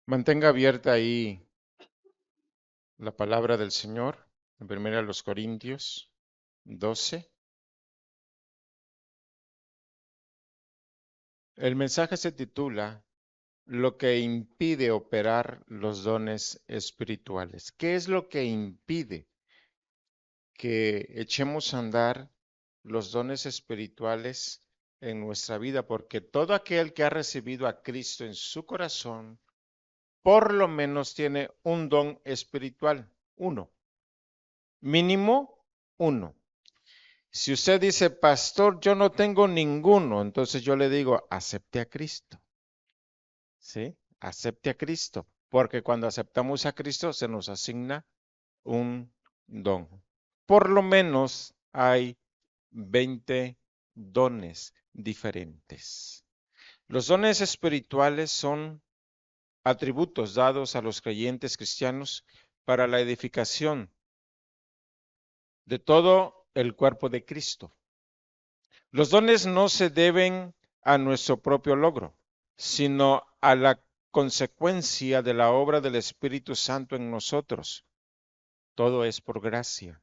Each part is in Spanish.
Mantenga abierta ahí la palabra del Señor en 1 Corintios 12. El mensaje se titula Lo que impide operar los dones espirituales. ¿Qué es lo que impide que echemos a andar los dones espirituales en nuestra vida? Porque todo aquel que ha recibido a Cristo en su corazón, por lo menos tiene un don espiritual, uno, mínimo uno. Si usted dice, pastor, yo no tengo ninguno, entonces yo le digo, acepte a Cristo, ¿sí? Acepte a Cristo, porque cuando aceptamos a Cristo se nos asigna un don. Por lo menos hay 20 dones diferentes. Los dones espirituales son atributos dados a los creyentes cristianos para la edificación de todo el cuerpo de Cristo. Los dones no se deben a nuestro propio logro, sino a la consecuencia de la obra del Espíritu Santo en nosotros. Todo es por gracia,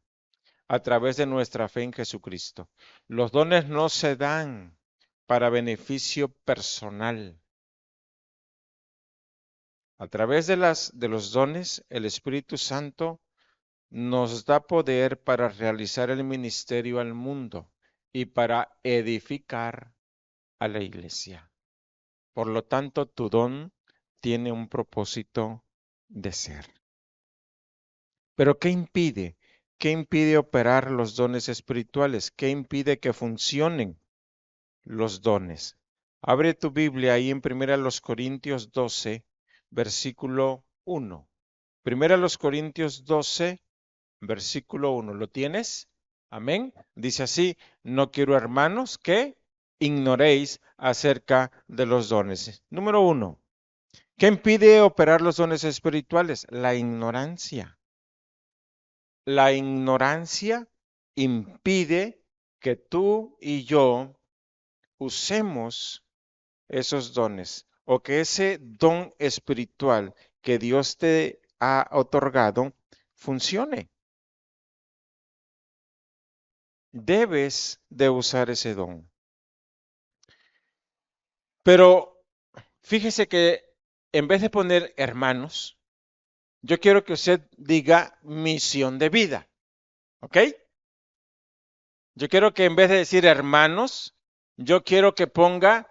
a través de nuestra fe en Jesucristo. Los dones no se dan para beneficio personal. A través de los dones, el Espíritu Santo nos da poder para realizar el ministerio al mundo y para edificar a la iglesia. Por lo tanto, tu don tiene un propósito de ser. Pero ¿qué impide? ¿Qué impide operar los dones espirituales? ¿Qué impide que funcionen los dones? Abre tu Biblia ahí en 1 Corintios 12, versículo 1. 1 Corintios 12, versículo 1. ¿Lo tienes? Amén. Dice así, no quiero, hermanos, que ignoréis acerca de los dones. Número 1. ¿Qué impide operar los dones espirituales? La ignorancia. La ignorancia impide que tú y yo usemos esos dones o que ese don espiritual que Dios te ha otorgado funcione. Debes de usar ese don. Pero fíjese que en vez de poner hermanos, yo quiero que usted diga misión de vida. ¿Ok? Yo quiero que en vez de decir hermanos, yo quiero que ponga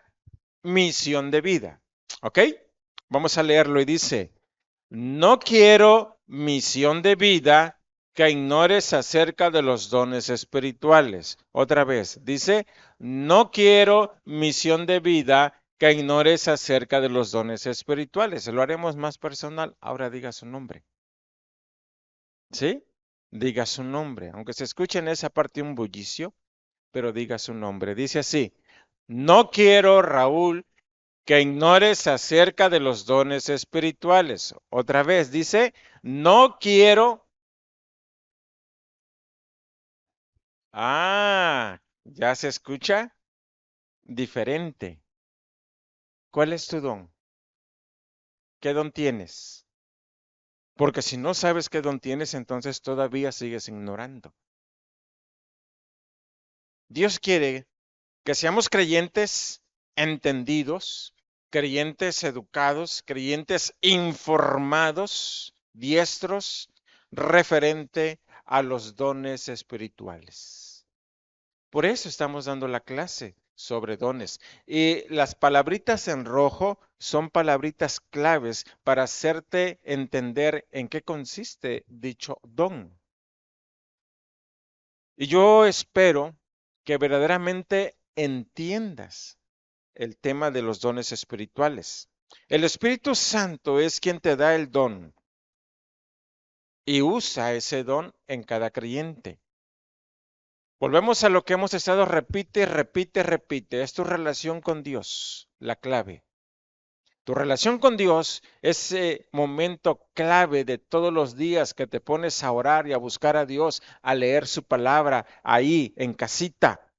misión de vida. ¿Ok? Vamos a leerlo y dice, no quiero misión de vida que ignores acerca de los dones espirituales. Otra vez, dice, no quiero misión de vida que ignores acerca de los dones espirituales. Lo haremos más personal. Ahora diga su nombre. ¿Sí? Diga su nombre. Aunque se escuche en esa parte un bullicio, pero diga su nombre. Dice así, no quiero, Raúl, que ignores acerca de los dones espirituales. Otra vez dice, no quiero. Ya se escucha diferente. ¿Cuál es tu don? ¿Qué don tienes? Porque si no sabes qué don tienes, entonces todavía sigues ignorando. Dios quiere que seamos creyentes entendidos, creyentes educados, creyentes informados, diestros, referente a los dones espirituales. Por eso estamos dando la clase sobre dones. Y las palabritas en rojo son palabritas claves para hacerte entender en qué consiste dicho don. Y yo espero que verdaderamente entiendas el tema de los dones espirituales. El Espíritu Santo es quien te da el don y usa ese don en cada creyente. Volvemos a lo que hemos estado, repite, repite, repite. Es tu relación con Dios, la clave. Tu relación con Dios, ese momento clave de todos los días que te pones a orar y a buscar a Dios, a leer su palabra ahí en casita,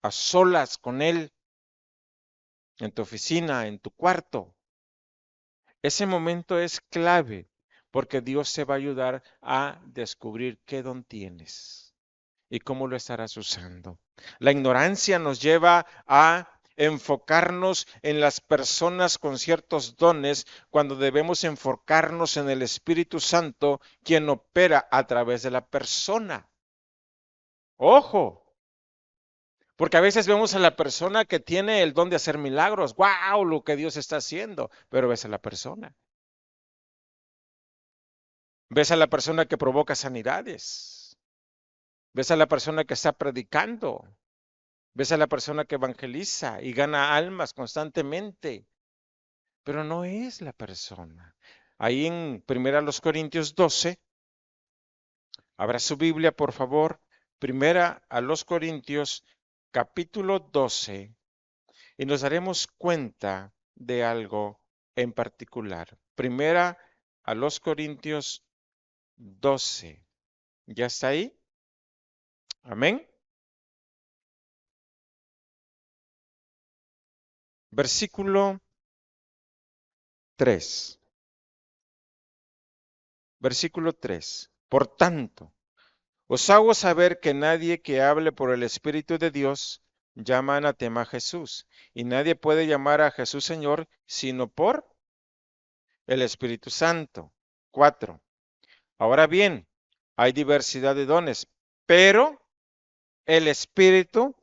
a solas con Él, en tu oficina, en tu cuarto. Ese momento es clave porque Dios te va a ayudar a descubrir qué don tienes y cómo lo estarás usando. La ignorancia nos lleva a enfocarnos en las personas con ciertos dones cuando debemos enfocarnos en el Espíritu Santo, quien opera a través de la persona. Ojo, porque a veces vemos a la persona que tiene el don de hacer milagros. ¡Wow! Lo que Dios está haciendo. Pero ves a la persona. Ves a la persona que provoca sanidades. Ves a la persona que está predicando. Ves a la persona que evangeliza y gana almas constantemente. Pero no es la persona. Ahí en 1 Corintios 12, abra su Biblia, por favor. 1 Corintios capítulo 12. Y nos daremos cuenta de algo en particular. 1 Corintios 12. ¿Ya está ahí? Amén. Versículo 3. Versículo 3. Por tanto, os hago saber que nadie que hable por el Espíritu de Dios llama anatema a Jesús, y nadie puede llamar a Jesús Señor sino por el Espíritu Santo. 4. Ahora bien, hay diversidad de dones, pero el Espíritu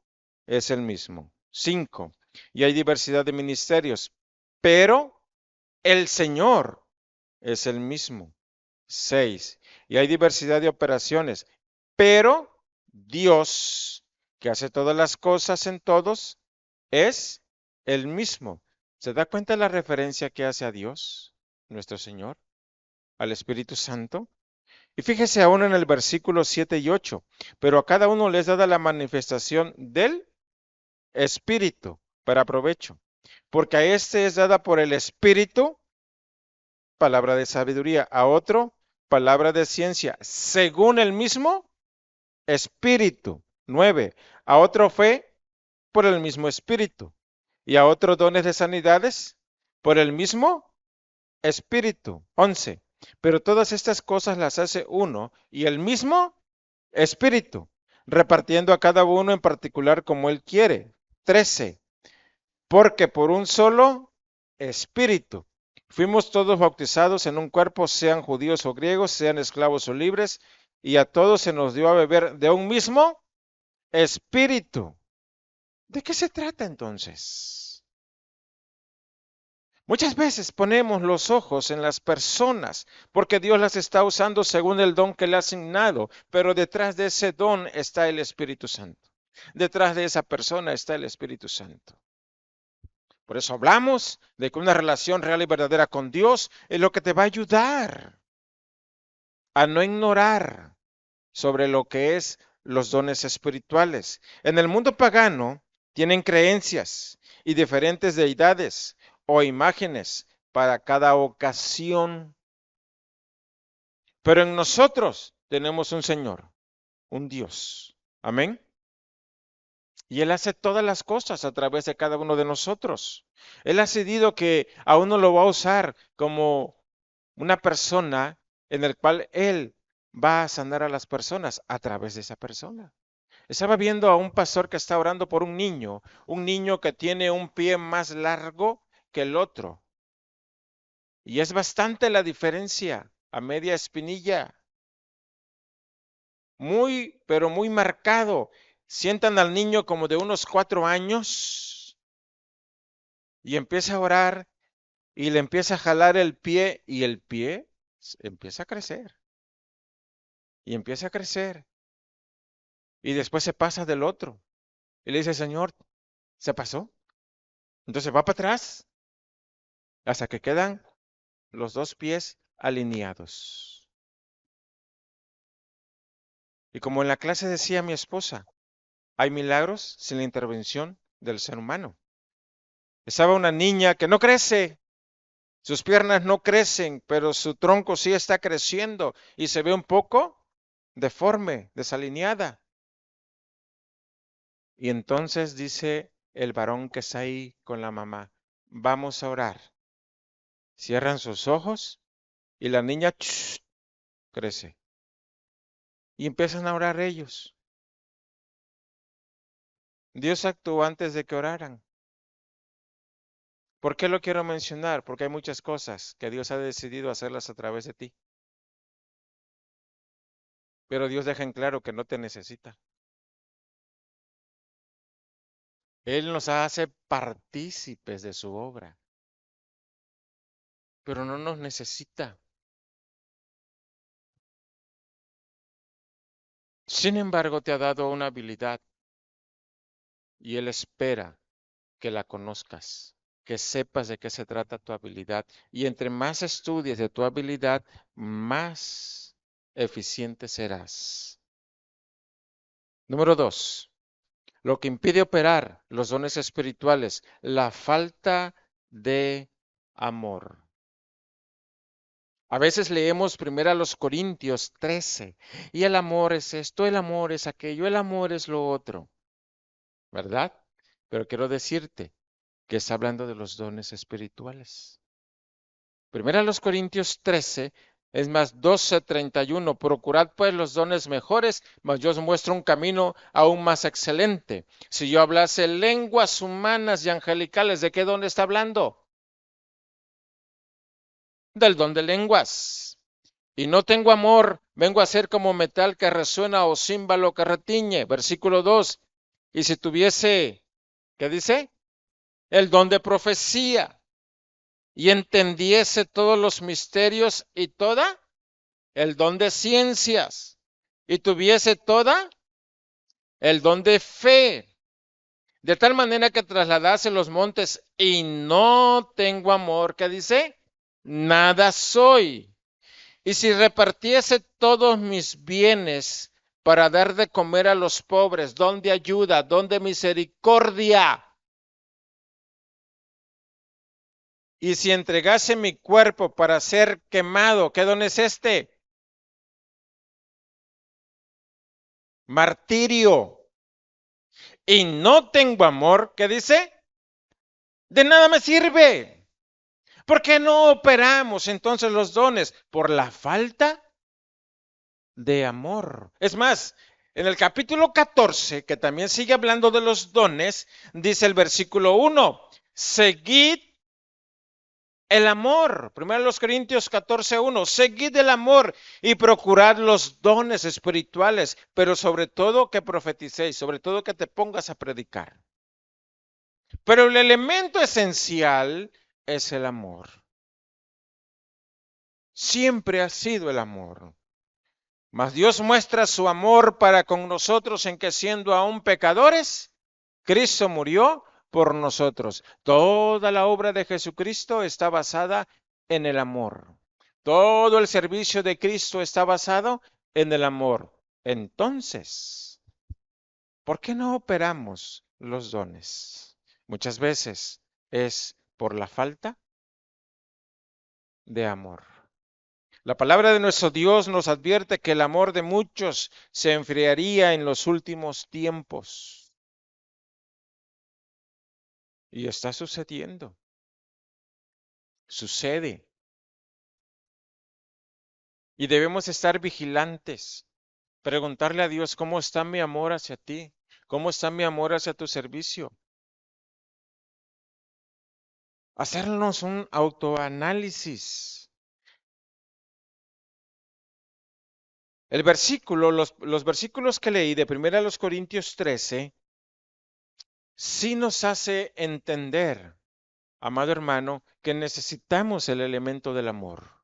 es el mismo. 5. Y hay diversidad de ministerios, pero el Señor es el mismo. 6. Y hay diversidad de operaciones, pero Dios, que hace todas las cosas en todos, es el mismo. ¿Se da cuenta de la referencia que hace a Dios, nuestro Señor, al Espíritu Santo? Y fíjese aún en el versículo 7 y 8, pero a cada uno les dada la manifestación del Espíritu para provecho, porque a este es dada por el Espíritu palabra de sabiduría, a otro palabra de ciencia, según el mismo Espíritu. 9. A otro fe por el mismo Espíritu, y a otros dones de sanidades por el mismo Espíritu. 11. Pero todas estas cosas las hace uno y el mismo Espíritu, repartiendo a cada uno en particular como él quiere. 13. Porque por un solo Espíritu fuimos todos bautizados en un cuerpo, sean judíos o griegos, sean esclavos o libres, y a todos se nos dio a beber de un mismo Espíritu. ¿De qué se trata entonces? Muchas veces ponemos los ojos en las personas porque Dios las está usando según el don que le ha asignado, pero detrás de ese don está el Espíritu Santo. Detrás de esa persona está el Espíritu Santo. Por eso hablamos de que una relación real y verdadera con Dios es lo que te va a ayudar a no ignorar sobre lo que es los dones espirituales. En el mundo pagano tienen creencias y diferentes deidades o imágenes para cada ocasión, pero en nosotros tenemos un Señor, un Dios. Amén. Y Él hace todas las cosas a través de cada uno de nosotros. Él ha decidido que a uno lo va a usar como una persona en el cual Él va a sanar a las personas a través de esa persona. Estaba viendo a un pastor que está orando por un niño que tiene un pie más largo que el otro. Y es bastante la diferencia a media espinilla. Muy, pero muy marcado. Sientan al niño como de unos 4 años y empieza a orar y le empieza a jalar el pie y el pie empieza a crecer y empieza a crecer y después se pasa del otro y le dice, Señor, ¿se pasó? Entonces va para atrás hasta que quedan los dos pies alineados. Y como en la clase decía mi esposa, hay milagros sin la intervención del ser humano. Estaba una niña que no crece, sus piernas no crecen, pero su tronco sí está creciendo y se ve un poco deforme, desalineada. Y entonces dice el varón que está ahí con la mamá, vamos a orar. Cierran sus ojos y la niña crece. Y empiezan a orar ellos. Dios actuó antes de que oraran. ¿Por qué lo quiero mencionar? Porque hay muchas cosas que Dios ha decidido hacerlas a través de ti. Pero Dios deja en claro que no te necesita. Él nos hace partícipes de su obra, pero no nos necesita. Sin embargo, te ha dado una habilidad y Él espera que la conozcas, que sepas de qué se trata tu habilidad. Y entre más estudies de tu habilidad, más eficiente serás. Número 2. Lo que impide operar los dones espirituales, la falta de amor. A veces leemos primero a los Corintios 13 y el amor es esto, el amor es aquello, el amor es lo otro, ¿verdad? Pero quiero decirte que está hablando de los dones espirituales. Primera a los Corintios 13, es más, 12:31. Procurad pues los dones mejores, mas yo os muestro un camino aún más excelente. Si yo hablase lenguas humanas y angelicales, ¿de qué don está hablando? Del don de lenguas. Y no tengo amor, vengo a ser como metal que resuena o címbalo que retiñe. Versículo 2. Y si tuviese, ¿qué dice? El don de profecía y entendiese todos los misterios y toda el don de ciencias y tuviese toda el don de fe, de tal manera que trasladase los montes y no tengo amor, ¿qué dice? Nada soy. Y si repartiese todos mis bienes para dar de comer a los pobres, don de ayuda, don de misericordia, y si entregase mi cuerpo para ser quemado, ¿qué don es este? Martirio. Y no tengo amor, ¿qué dice? De nada me sirve. ¿Por qué no operamos entonces los dones? Por la falta de amor. Es más, en el capítulo 14, que también sigue hablando de los dones, dice el versículo 1, seguid el amor. Primero los Corintios 14:1, seguid el amor y procurad los dones espirituales, pero sobre todo que profeticéis, sobre todo que te pongas a predicar. Pero el elemento esencial es el amor. Siempre ha sido el amor. Mas Dios muestra su amor para con nosotros en que siendo aún pecadores, Cristo murió por nosotros. Toda la obra de Jesucristo está basada en el amor. Todo el servicio de Cristo está basado en el amor. Entonces, ¿por qué no operamos los dones? Muchas veces es por la falta de amor. La palabra de nuestro Dios nos advierte que el amor de muchos se enfriaría en los últimos tiempos. Y está sucediendo. Sucede. Y debemos estar vigilantes. Preguntarle a Dios, ¿cómo está mi amor hacia ti? ¿Cómo está mi amor hacia tu servicio? Hacernos un autoanálisis. El versículo, los versículos que leí de 1 Corintios 13, sí nos hace entender, amado hermano, que necesitamos el elemento del amor.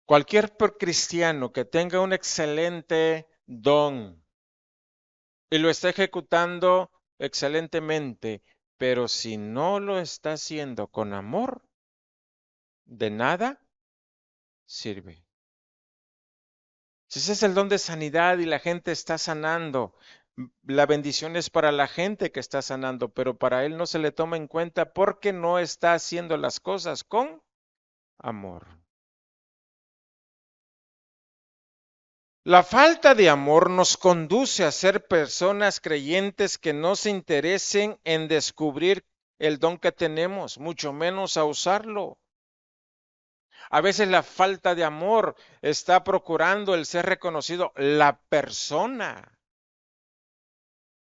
Cualquier cristiano que tenga un excelente don y lo está ejecutando excelentemente, pero si no lo está haciendo con amor, de nada sirve. Si ese es el don de sanidad y la gente está sanando, la bendición es para la gente que está sanando, pero para él no se le toma en cuenta porque no está haciendo las cosas con amor. La falta de amor nos conduce a ser personas creyentes que no se interesen en descubrir el don que tenemos, mucho menos a usarlo. A veces la falta de amor está procurando el ser reconocido la persona,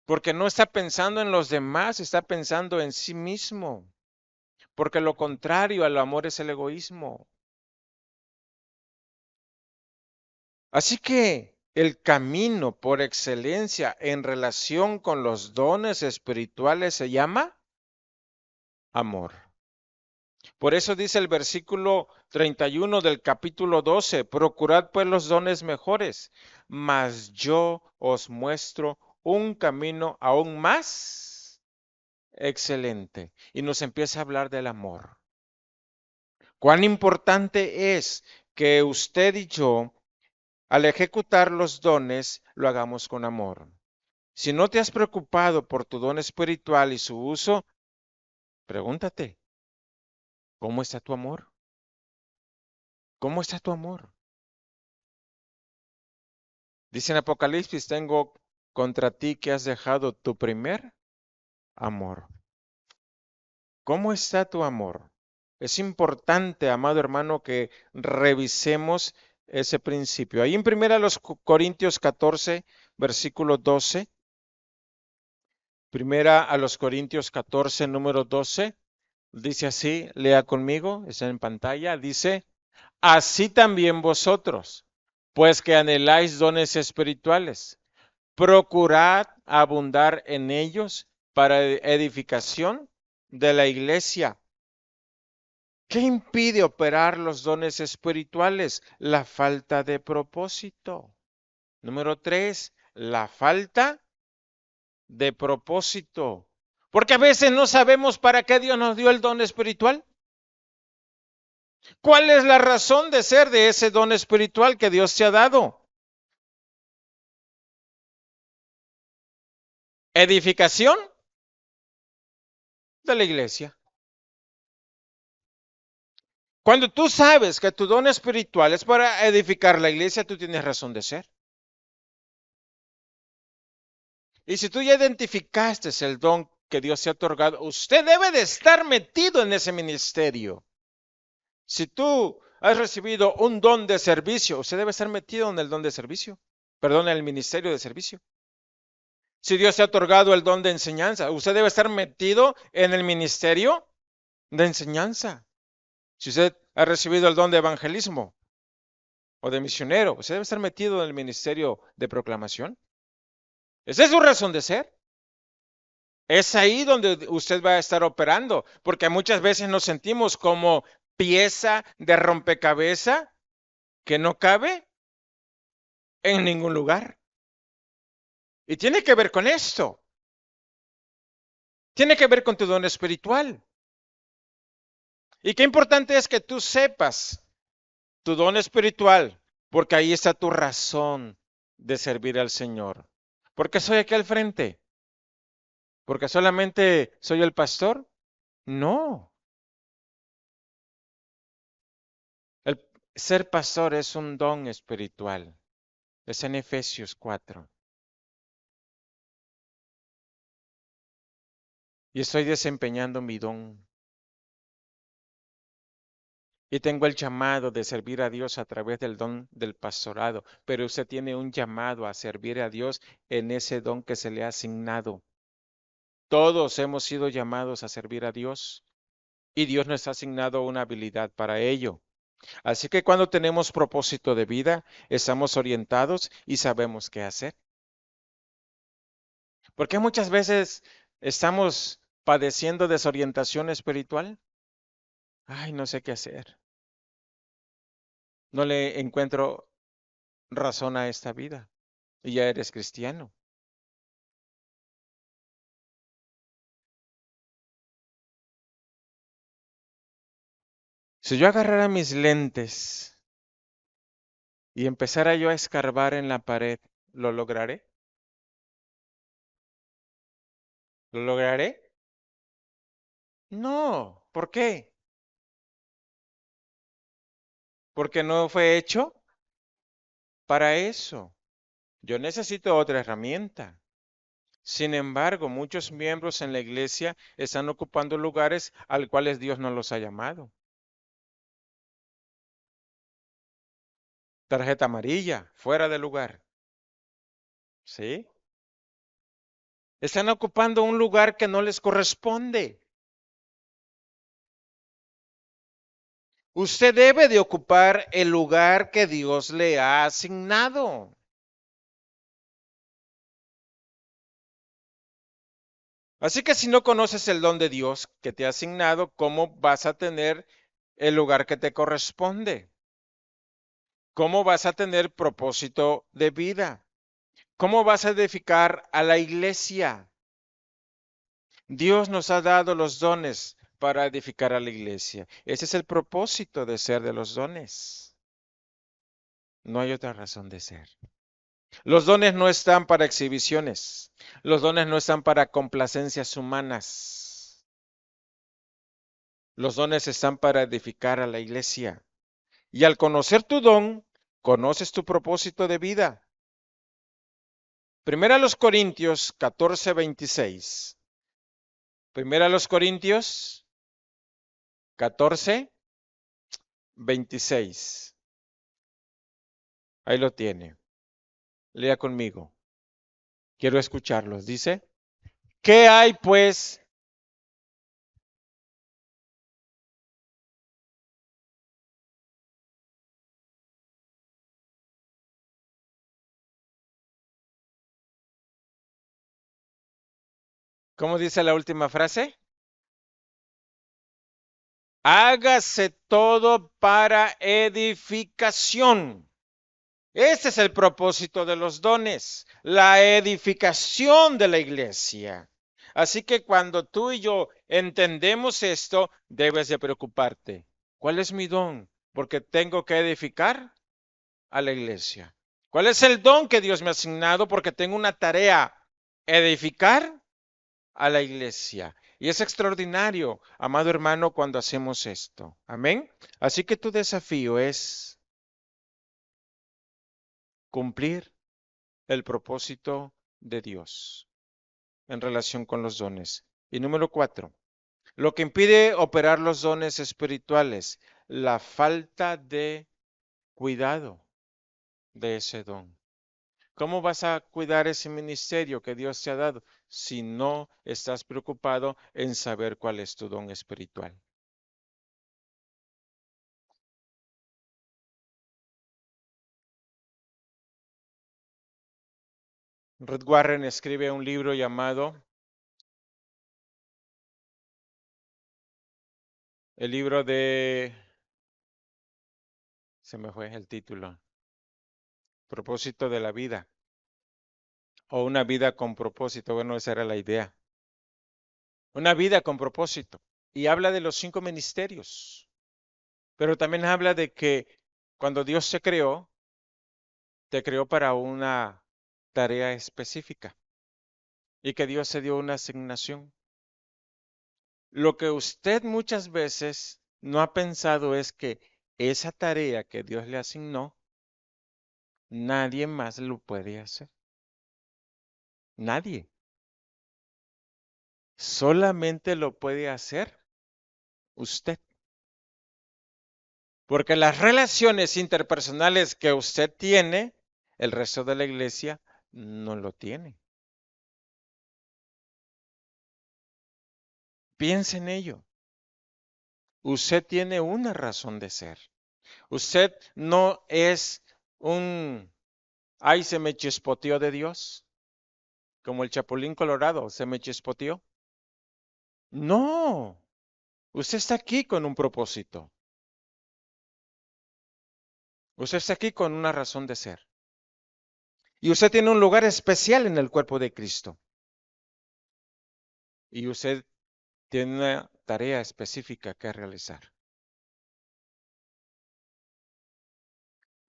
porque no está pensando en los demás, está pensando en sí mismo, porque lo contrario al amor es el egoísmo. Así que el camino por excelencia en relación con los dones espirituales se llama amor. Por eso dice el versículo 31 del capítulo 12, procurad pues los dones mejores, mas yo os muestro un camino aún más excelente. Y nos empieza a hablar del amor. Cuán importante es que usted y yo, al ejecutar los dones, lo hagamos con amor. Si no te has preocupado por tu don espiritual y su uso, pregúntate, ¿cómo está tu amor? ¿Cómo está tu amor? Dice en Apocalipsis, tengo contra ti que has dejado tu primer amor. ¿Cómo está tu amor? Es importante, amado hermano, que revisemos ese principio. Ahí en primera los Corintios 14, versículo 12. Primera a los Corintios 14, número 12. Dice así, lea conmigo, está en pantalla. Dice, así también vosotros, pues que anheláis dones espirituales, procurad abundar en ellos para edificación de la iglesia. ¿Qué impide operar los dones espirituales? La falta de propósito. Número 3, la falta de propósito. Porque a veces no sabemos para qué Dios nos dio el don espiritual. ¿Cuál es la razón de ser de ese don espiritual que Dios te ha dado? Edificación de la iglesia. Cuando tú sabes que tu don espiritual es para edificar la iglesia, tú tienes razón de ser. Y si tú ya identificaste el don que Dios te ha otorgado, usted debe de estar metido en ese ministerio. Si tú has recibido un don de servicio, usted debe estar metido en el don de servicio. Perdón, en el ministerio de servicio. Si Dios te ha otorgado el don de enseñanza, usted debe estar metido en el ministerio de enseñanza. Si usted ha recibido el don de evangelismo o de misionero, usted debe estar metido en el ministerio de proclamación. Esa es su razón de ser. Es ahí donde usted va a estar operando, porque muchas veces nos sentimos como pieza de rompecabezas que no cabe en ningún lugar. Y tiene que ver con esto. Tiene que ver con tu don espiritual. Y qué importante es que tú sepas tu don espiritual, porque ahí está tu razón de servir al Señor. ¿Por qué soy aquí al frente? ¿Porque solamente soy el pastor? No. El ser pastor es un don espiritual. Es en Efesios 4. Y estoy desempeñando mi don. Y tengo el llamado de servir a Dios a través del don del pastorado. Pero usted tiene un llamado a servir a Dios en ese don que se le ha asignado. Todos hemos sido llamados a servir a Dios. Y Dios nos ha asignado una habilidad para ello. Así que cuando tenemos propósito de vida, estamos orientados y sabemos qué hacer. Porque muchas veces estamos padeciendo desorientación espiritual. Ay, no sé qué hacer. No le encuentro razón a esta vida. Y ya eres cristiano. Si yo agarrara mis lentes y empezara yo a escarbar en la pared, ¿lo lograré? ¿Lo lograré? No. ¿Por qué? Porque no fue hecho para eso. Yo necesito otra herramienta. Sin embargo, muchos miembros en la iglesia están ocupando lugares al cuales Dios no los ha llamado. Tarjeta amarilla, fuera de lugar. ¿Sí? Están ocupando un lugar que no les corresponde. Usted debe de ocupar el lugar que Dios le ha asignado. Así que si no conoces el don de Dios que te ha asignado, ¿cómo vas a tener el lugar que te corresponde? ¿Cómo vas a tener propósito de vida? ¿Cómo vas a edificar a la iglesia? Dios nos ha dado los dones para edificar a la iglesia. Ese es el propósito de ser de los dones. No hay otra razón de ser. Los dones no están para exhibiciones. Los dones no están para complacencias humanas. Los dones están para edificar a la iglesia. Y al conocer tu don, conoces tu propósito de vida. Primera a los Corintios 14:26. Primera a los Corintios 14:26. Ahí lo tiene. Lea conmigo. Quiero escucharlos. Dice, ¿qué hay pues? ¿Cómo dice la última frase? Hágase todo para edificación. Ese es el propósito de los dones, la edificación de la iglesia. Así que cuando tú y yo entendemos esto, debes de preocuparte. ¿Cuál es mi don? Porque tengo que edificar a la iglesia. ¿Cuál es el don que Dios me ha asignado? Porque tengo una tarea, edificar a la iglesia. Y es extraordinario, amado hermano, cuando hacemos esto. Amén. Así que tu desafío es cumplir el propósito de Dios en relación con los dones. Y número 4, lo que impide operar los dones espirituales, la falta de cuidado de ese don. ¿Cómo vas a cuidar ese ministerio que Dios te ha dado si no estás preocupado en saber cuál es tu don espiritual? Ruth Warren escribe un libro llamado el libro de, se me fue el título, Propósito de la vida o una vida con propósito. Bueno, esa era la idea. Una vida con propósito. Y habla de los 5 ministerios. Pero también habla de que cuando Dios te creó para una tarea específica y que Dios se dio una asignación. Lo que usted muchas veces no ha pensado es que esa tarea que Dios le asignó, nadie más lo puede hacer. Nadie. Solamente lo puede hacer usted. Porque las relaciones interpersonales que usted tiene, el resto de la iglesia no lo tiene. Piense en ello. Usted tiene una razón de ser. Usted no es un, ay, se me chispoteó de Dios, como el Chapulín Colorado, se me chispoteó. No, usted está aquí con un propósito. Usted está aquí con una razón de ser. Y usted tiene un lugar especial en el cuerpo de Cristo. Y usted tiene una tarea específica que realizar.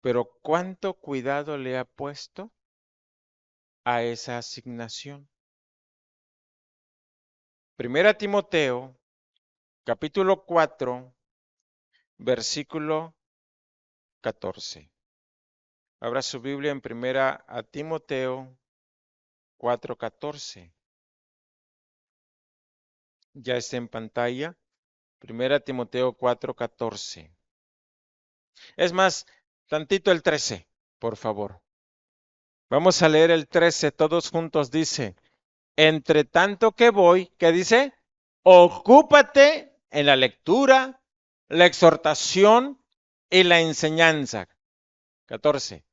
Pero ¿cuánto cuidado le ha puesto a esa asignación? Primera Timoteo, capítulo 4, versículo 14. Abra su Biblia en Primera a Timoteo 4:14. Ya está en pantalla. 1 Timoteo 4:14. Es más, tantito el 13, por favor. Vamos a leer el 13 todos juntos. Dice, entre tanto que voy, ¿qué dice? Ocúpate en la lectura, la exhortación y la enseñanza. 14.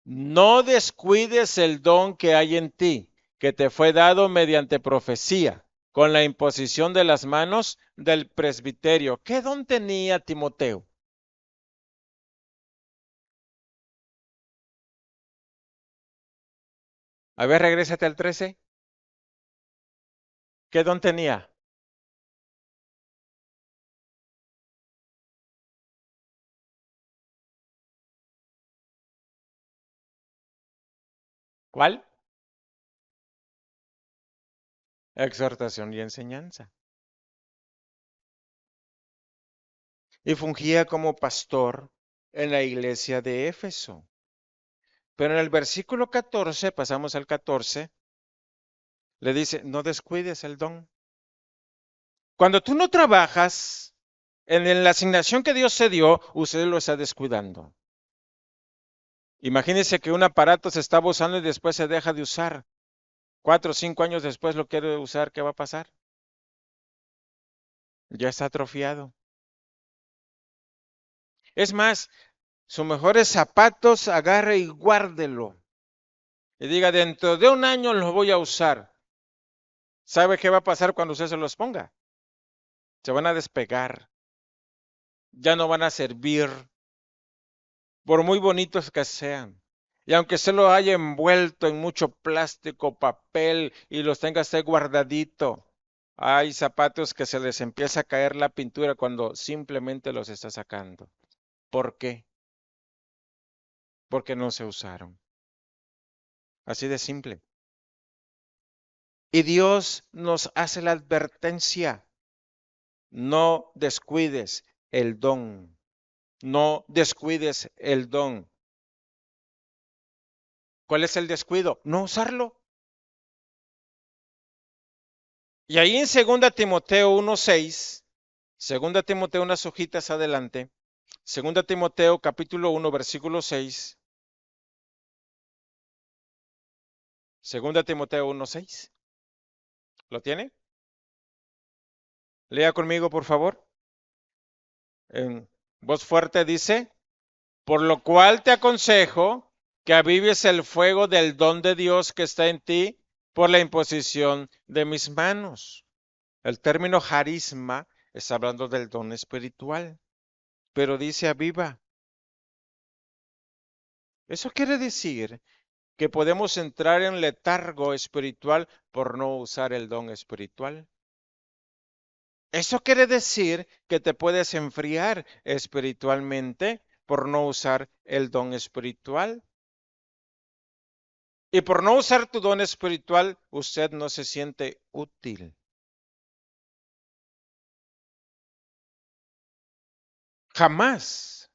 No descuides el don que hay en ti, que te fue dado mediante profecía, con la imposición de las manos del presbiterio. ¿Qué don tenía Timoteo? A ver, regrésate al 13. ¿Qué don tenía? ¿Cuál? Exhortación y enseñanza. Y fungía como pastor en la iglesia de Éfeso. Pero en el versículo 14, pasamos al 14, le dice, no descuides el don. Cuando tú no trabajas en la asignación que Dios se dio, usted lo está descuidando. Imagínese que un aparato se estaba usando y después se deja de usar. 4 o 5 años después lo quiere usar, ¿qué va a pasar? Ya está atrofiado. Es más, sus mejores zapatos agarre y guárdelo. Y diga, dentro de un año los voy a usar. ¿Sabe qué va a pasar cuando usted se los ponga? Se van a despegar, ya no van a servir, por muy bonitos que sean. Y aunque se lo haya envuelto en mucho plástico, papel y los tenga usted guardadito, hay zapatos que se les empieza a caer la pintura cuando simplemente los está sacando. ¿Por qué? Porque no se usaron. Así de simple. Y Dios nos hace la advertencia. No descuides el don. No descuides el don. ¿Cuál es el descuido? No usarlo. Y ahí en 2 Timoteo 1:6, 2 Timoteo unas hojitas adelante, 2 Timoteo capítulo 1 versículo 6, 2 Timoteo 1:6. ¿Lo tiene? Lea conmigo, por favor. En voz fuerte dice, por lo cual te aconsejo que avives el fuego del don de Dios que está en ti por la imposición de mis manos. El término carisma está hablando del don espiritual, pero dice aviva. Eso quiere decir que podemos entrar en letargo espiritual por no usar el don espiritual. Eso quiere decir que te puedes enfriar espiritualmente por no usar el don espiritual. Y por no usar tu don espiritual, usted no se siente útil. Jamás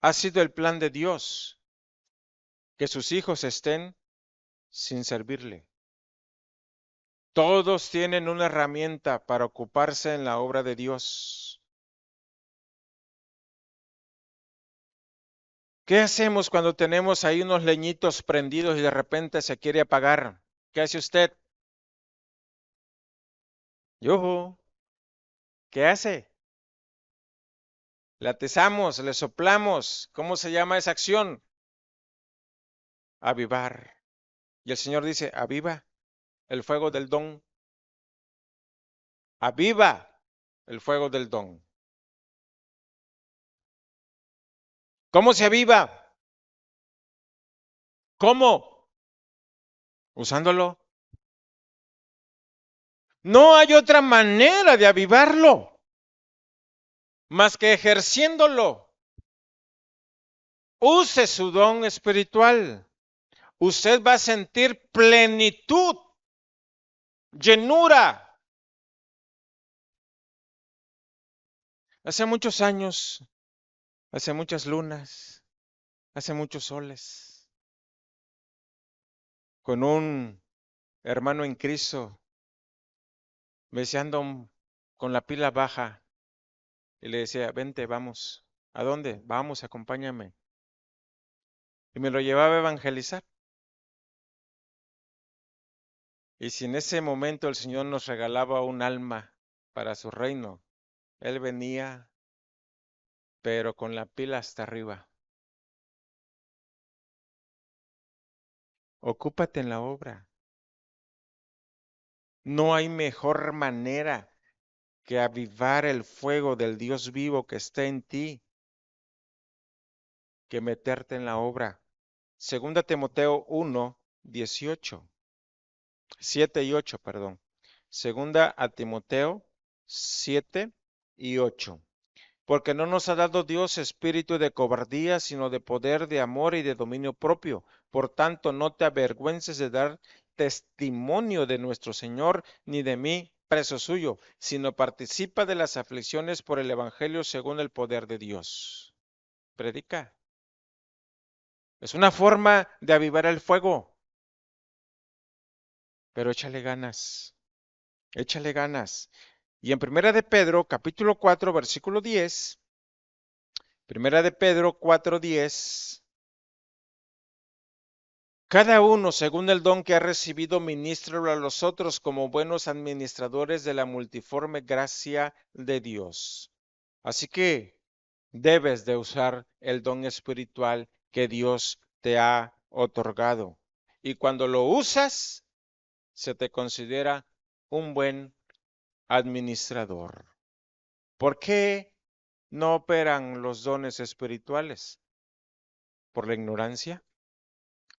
ha sido el plan de Dios que sus hijos estén sin servirle. Todos tienen una herramienta para ocuparse en la obra de Dios. ¿Qué hacemos cuando tenemos ahí unos leñitos prendidos y de repente se quiere apagar? ¿Qué hace usted? Yo, ¿qué hace? Le atizamos, le soplamos. ¿Cómo se llama esa acción? Avivar. Y el Señor dice, aviva el fuego del don. Aviva el fuego del don. ¿Cómo se aviva? ¿Cómo? Usándolo. No hay otra manera de avivarlo más que ejerciéndolo. Use su don espiritual. Usted va a sentir plenitud, llenura. Hace muchos años, hace muchas lunas, hace muchos soles, con un hermano en Cristo. Me decía, ando con la pila baja. Y le decía, vente, vamos. ¿A dónde? Vamos, acompáñame. Y me lo llevaba a evangelizar. Y si en ese momento el Señor nos regalaba un alma para su reino, Él venía, pero con la pila hasta arriba. Ocúpate en la obra. No hay mejor manera que avivar el fuego del Dios vivo que está en ti que meterte en la obra. Segunda Timoteo 1, 18, 7 y 8, perdón. Segunda a Timoteo 7 y 8. Porque no nos ha dado Dios espíritu de cobardía, sino de poder, de amor y de dominio propio. Por tanto, no te avergüences de dar testimonio de nuestro Señor, ni de mí, preso suyo, sino participa de las aflicciones por el Evangelio según el poder de Dios. Predica. Es una forma de avivar el fuego, pero échale ganas, échale ganas. Y en Primera de Pedro, capítulo 4, versículo 10, Primera de Pedro 4:10, cada uno, según el don que ha recibido, ministrelo a los otros como buenos administradores de la multiforme gracia de Dios. Así que debes de usar el don espiritual que Dios te ha otorgado. Y cuando lo usas, se te considera un buen administrador. ¿Por qué no operan los dones espirituales? ¿Por la ignorancia?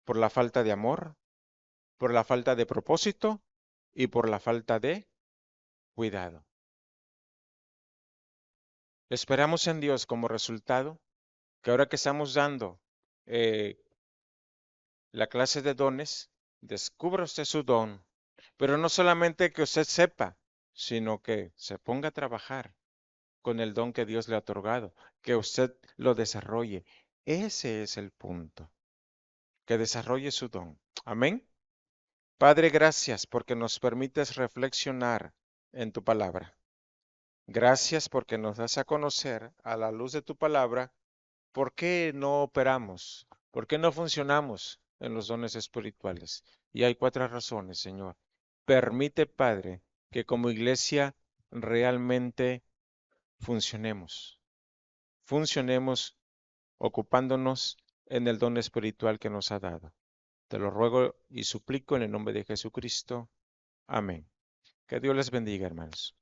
¿Por la falta de amor? ¿Por la falta de propósito? Y por la falta de cuidado. Esperamos en Dios como resultado que ahora que estamos dando eh, la clase de dones, descubra usted su don, pero no solamente que usted sepa, sino que se ponga a trabajar con el don que Dios le ha otorgado, que usted lo desarrolle. Ese es el punto, que desarrolle su don. Amén. Padre, gracias porque nos permites reflexionar en tu palabra. Gracias porque nos das a conocer a la luz de tu palabra por qué no operamos, por qué no funcionamos en los dones espirituales. Y hay cuatro razones, Señor. Permite, Padre, que como iglesia realmente funcionemos. Funcionemos ocupándonos en el don espiritual que nos ha dado. Te lo ruego y suplico en el nombre de Jesucristo. Amén. Que Dios les bendiga, hermanos.